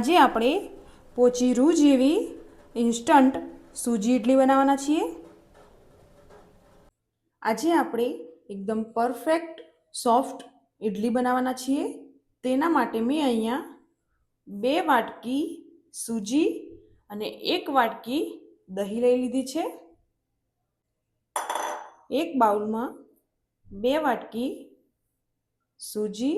આજે આપણે પોચી રૂ જેવી ઇન્સ્ટન્ટ સૂજી ઇડલી બનાવવાના છીએ। આજે આપણે એકદમ પરફેક્ટ સોફ્ટ ઇડલી બનાવવાના છીએ। તેના માટે મેં અહીંયા 2 વાટકી સૂજી અને 1 વાટકી દહીં લઈ લીધી છે। એક બાઉલમાં 2 વાટકી સૂજી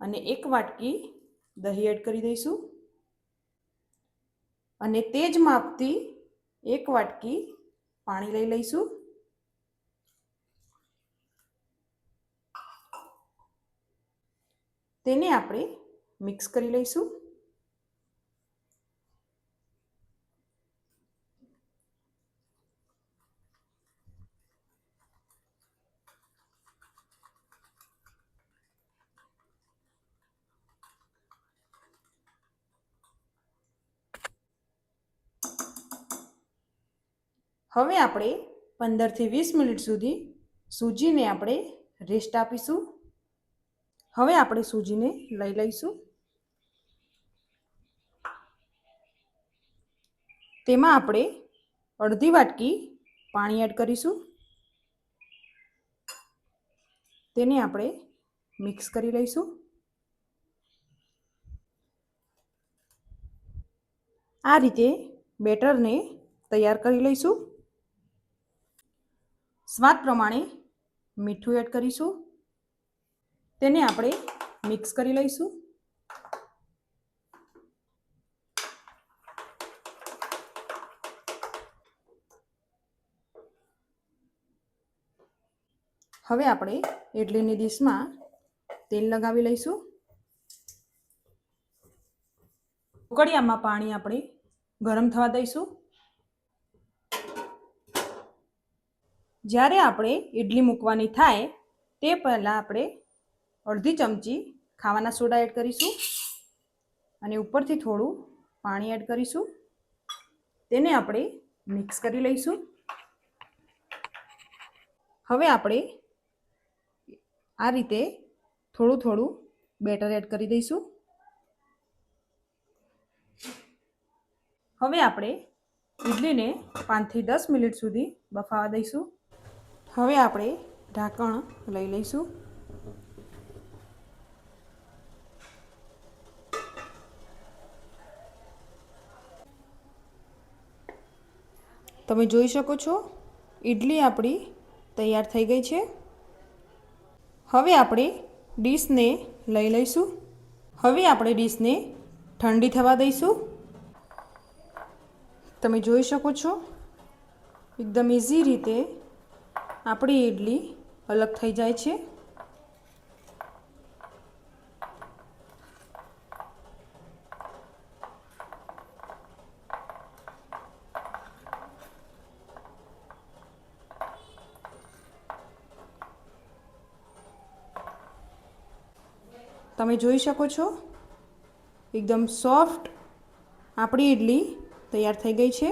અને 1 વાટકી દહીં એડ કરી દઈશું અને તે જ માપથી 1 વાટકી પાણી લઈ લઈશું। તેને આપણે મિક્સ કરી લઈશું। હવે આપણે 15 થી 20 મિનિટ સુધી સૂજીને આપણે રેસ્ટ આપીશું। હવે આપણે સૂજીને લઈ લઈશું। તેમાં આપણે અડધી વાટકી પાણી એડ કરીશું। તેને આપણે મિક્સ કરી લઈશું। આ રીતે બેટરને તૈયાર કરી લઈશું। સ્વાદ પ્રમાણે મીઠું એડ કરીશું। તેને આપણે મિક્સ કરી લઈશું। હવે આપણે ઇડલીની ડીશમાં તેલ લગાવી લઈશું। ઉકળિયામાં પાણી આપણે ગરમ થવા દઈશું। જ્યારે આપણે ઇડલી મૂકવાની થાય તે પહેલાં આપણે અડધી ચમચી ખાવાના સોડા એડ કરીશું અને ઉપરથી થોડું પાણી એડ કરીશું। તેને આપણે મિક્સ કરી લઈશું। હવે આપણે આ રીતે થોડું થોડું બેટર એડ કરી દઈશું। હવે આપણે ઇડલીને 5 થી 10 મિનિટ સુધી બફાવા દઈશું। હવે આપણે ઢાંકણ લઈ લઈશું। તમે જોઈ શકો છો ઇડલી આપણી તૈયાર થઈ ગઈ છે। હવે આપણે ડીશને લઈ લઈશું। હવે આપણે ડીશને ઠંડી થવા દઈશું। તમે જોઈ શકો છો એકદમ ઇઝી રીતે આપણી ઇડલી અલગ થઈ જાય છે। તમે જોઈ શકો છો એકદમ સોફ્ટ આપણી ઇડલી તૈયાર થઈ ગઈ છે।